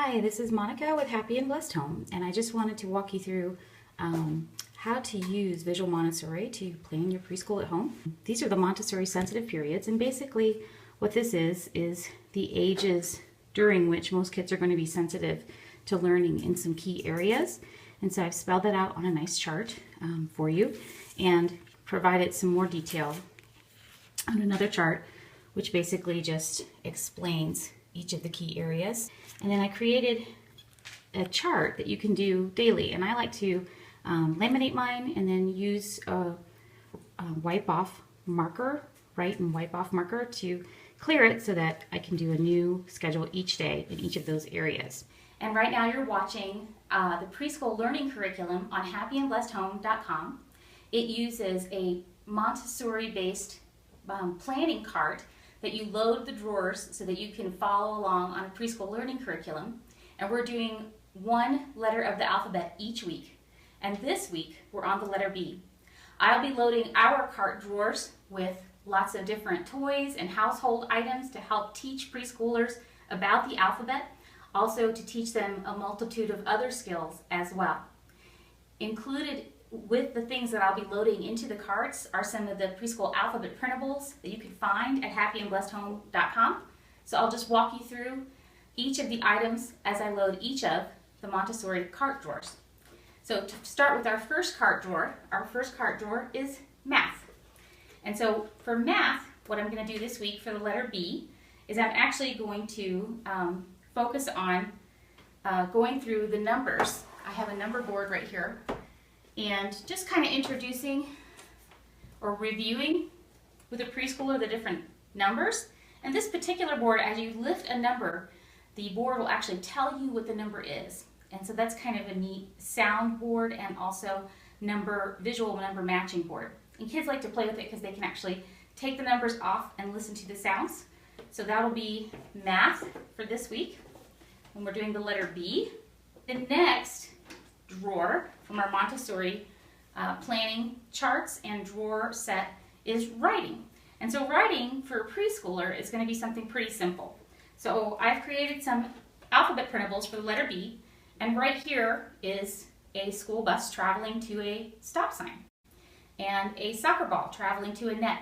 Hi, this is Monica with Happy and Blessed Home, and I just wanted to walk you through how to use Visual Montessori to plan your preschool at home. These are the Montessori sensitive periods, and basically what this is the ages during which most kids are going to be sensitive to learning in some key areas. And so I've spelled that out on a nice chart for you and provided some more detail on another chart, which basically just explains each of the key areas. And then I created a chart that you can do daily, and I like to laminate mine and then use a wipe off marker, write and wipe off marker to clear it so that I can do a new schedule each day in each of those areas. And right now you're watching the preschool learning curriculum on happyandblessedhome.com. It uses a Montessori based planning cart that you load the drawers so that you can follow along on a preschool learning curriculum. And we're doing one letter of the alphabet each week. And this week we're on the letter B. I'll be loading our cart drawers with lots of different toys and household items to help teach preschoolers about the alphabet, also to teach them a multitude of other skills as well. Included with the things that I'll be loading into the carts are some of the preschool alphabet printables that you can find at happyandblessedhome.com. So I'll just walk you through each of the items as I load each of the Montessori cart drawers. So to start with our first cart drawer is math. And so for math, what I'm going to do this week for the letter B is I'm actually going to focus on going through the numbers. I have a number board right here, and just kind of introducing or reviewing with a preschooler the different numbers. And this particular board, as you lift a number, the board will actually tell you what the number is. And so that's kind of a neat sound board and also visual number matching board. And kids like to play with it because they can actually take the numbers off and listen to the sounds. So that'll be math for this week when we're doing the letter B. The next drawer from our Montessori planning charts and drawer set is writing. And so writing for a preschooler is going to be something pretty simple. So I've created some alphabet printables for the letter B, and right here is a school bus traveling to a stop sign and a soccer ball traveling to a net.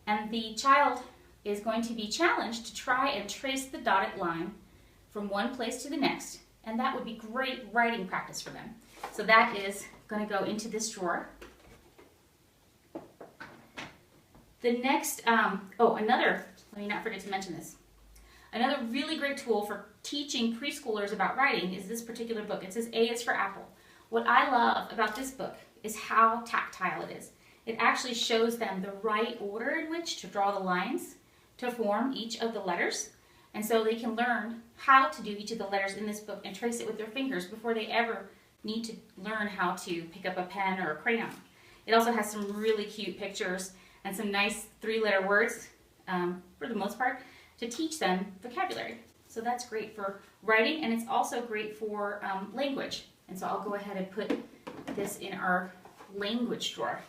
And the child is going to be challenged to try and trace the dotted line from one place to the next, and that would be great writing practice for them. So that is going to go into this drawer. The next, let me not forget to mention this. Another really great tool for teaching preschoolers about writing is this particular book. It says A is for Apple. What I love about this book is how tactile it is. It actually shows them the right order in which to draw the lines to form each of the letters. And so they can learn how to do each of the letters in this book and trace it with their fingers before they ever need to learn how to pick up a pen or a crayon. It also has some really cute pictures and some nice three-letter words, for the most part, to teach them vocabulary. So that's great for writing, and it's also great for language. And so I'll go ahead and put this in our language drawer.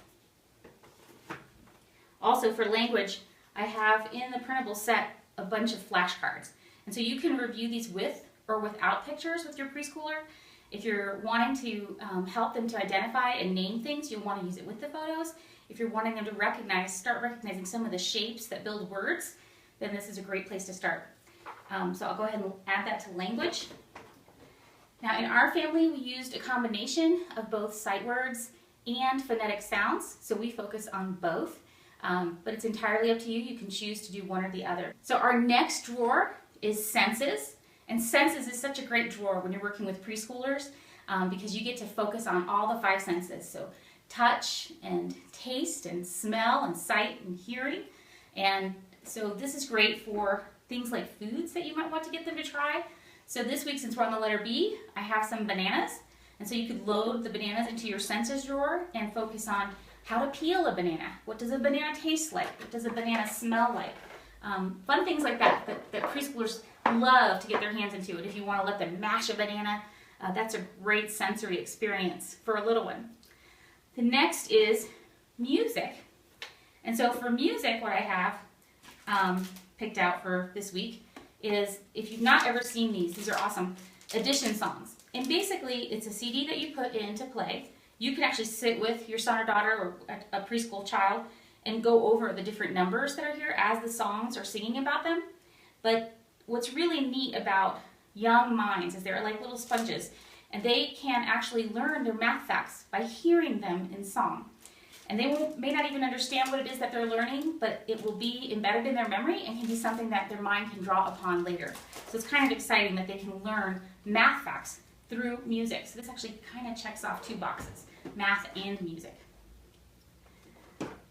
Also for language, I have in the printable set a bunch of flashcards. And so you can review these with or without pictures with your preschooler. If you're wanting to help them to identify and name things, you'll want to use it with the photos. If you're wanting them to start recognizing some of the shapes that build words, then this is a great place to start. So I'll go ahead and add that to language. Now in our family, we used a combination of both sight words and phonetic sounds, so we focus on both. But it's entirely up to you. You can choose to do one or the other. So our next drawer is senses. And senses is such a great drawer when you're working with preschoolers because you get to focus on all the 5 senses. So touch and taste and smell and sight and hearing. And so this is great for things like foods that you might want to get them to try. So this week, since we're on the letter B, I have some bananas. And so you could load the bananas into your senses drawer and focus on how to peel a banana. What does a banana taste like? What does a banana smell like? Fun things like that preschoolers love to get their hands into. And if you want to let them mash a banana, that's a great sensory experience for a little one. The next is music. And so for music, what I have picked out for this week is, if you've not ever seen these are awesome, addition songs. And basically, it's a CD that you put in to play. You can actually sit with your son or daughter or a preschool child and go over the different numbers that are here as the songs are singing about them. But what's really neat about young minds is they're like little sponges, and they can actually learn their math facts by hearing them in song. And they may not even understand what it is that they're learning, but it will be embedded in their memory and can be something that their mind can draw upon later. So it's kind of exciting that they can learn math facts through music. So this actually kind of checks off 2 boxes, math and music.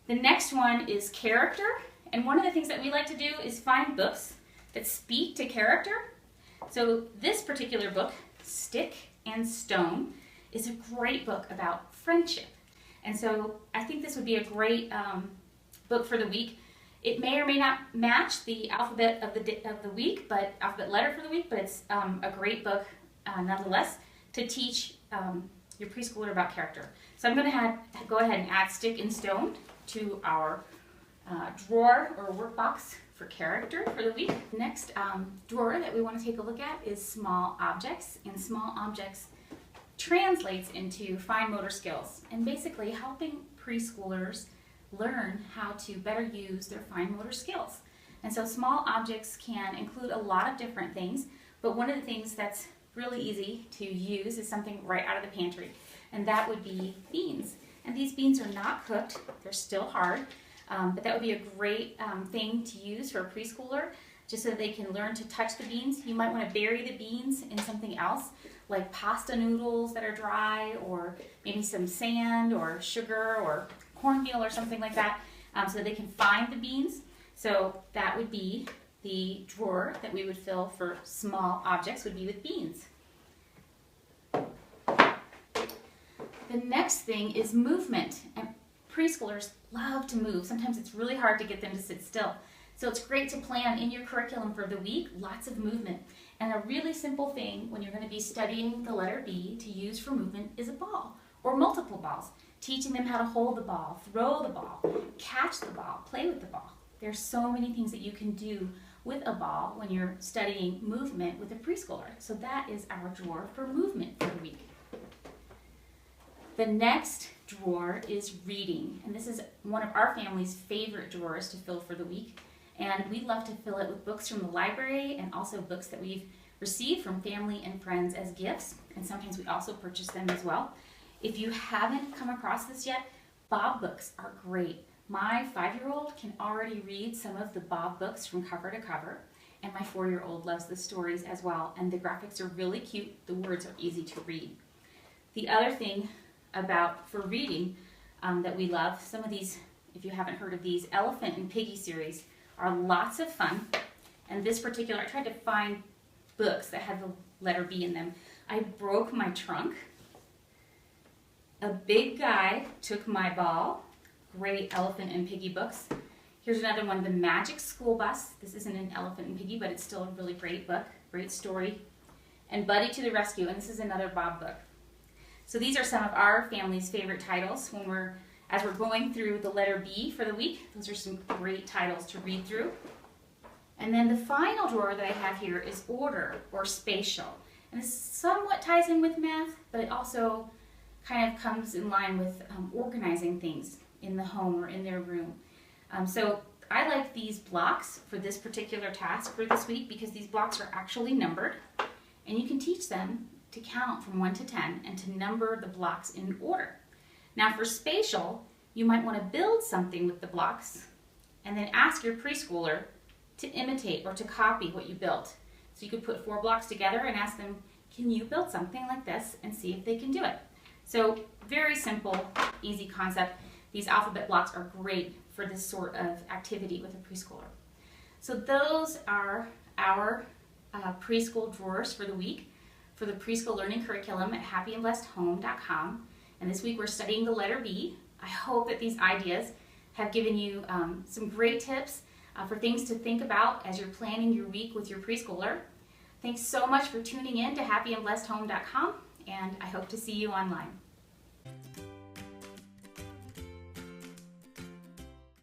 The next one is character. And one of the things that we like to do is find books that speak to character. So this particular book, Stick and Stone, is a great book about friendship. And so I think this would be a great book for the week. It may or may not match the alphabet of the week, but alphabet letter for the week, but it's a great book nonetheless to teach your preschooler about character. So I'm going to go ahead and add Stick and Stone to our drawer or workbox for character for the week. The next drawer that we want to take a look at is small objects, and small objects translates into fine motor skills and basically helping preschoolers learn how to better use their fine motor skills. And so small objects can include a lot of different things, but one of the things that's really easy to use is something right out of the pantry, and that would be beans. And these beans are not cooked, they're still hard, but that would be a great thing to use for a preschooler, just so that they can learn to touch the beans. You might want to bury the beans in something else, like pasta noodles that are dry, or maybe some sand or sugar or cornmeal or something like that, so that they can find the beans. So that would be the drawer that we would fill for small objects, would be with beans. The next thing is movement, and preschoolers love to move. Sometimes it's really hard to get them to sit still. So it's great to plan in your curriculum for the week lots of movement. And a really simple thing when you're going to be studying the letter B to use for movement is a ball or multiple balls. Teaching them how to hold the ball, throw the ball, catch the ball, play with the ball. There's so many things that you can do with a ball when you're studying movement with a preschooler. So that is our drawer for movement for the week. The next drawer is reading, and this is one of our family's favorite drawers to fill for the week. And we love to fill it with books from the library and also books that we've received from family and friends as gifts, and sometimes we also purchase them as well. If you haven't come across this yet, Bob books are great. My 5-year-old can already read some of the Bob books from cover to cover, and my 4-year-old loves the stories as well, and the graphics are really cute. The words are easy to read. The other thing for reading that we love, some of these, if you haven't heard of these, Elephant and Piggy series are lots of fun. And this particular, I tried to find books that had the letter B in them. I broke my trunk. A big guy took my ball. Great Elephant and Piggy books. Here's another one, The Magic School Bus. This isn't an Elephant and Piggy, but it's still a really great book, great story. And Buddy to the Rescue, and this is another Bob book. So these are some of our family's favorite titles as we're going through the letter B for the week. Those are some great titles to read through. And then the final drawer that I have here is order or spatial. And this somewhat ties in with math, but it also kind of comes in line with organizing things in the home or in their room. So I like these blocks for this particular task for this week because these blocks are actually numbered, and you can teach them to count from 1 to 10 and to number the blocks in order. Now for spatial, you might want to build something with the blocks and then ask your preschooler to imitate or to copy what you built. So you could put 4 blocks together and ask them, can you build something like this, and see if they can do it. So very simple, easy concept. These alphabet blocks are great for this sort of activity with a preschooler. So those are our preschool drawers for the week for the preschool learning curriculum at happyandblessedhome.com. And this week we're studying the letter B. I hope that these ideas have given you some great tips for things to think about as you're planning your week with your preschooler. Thanks so much for tuning in to happyandblessedhome.com, and I hope to see you online.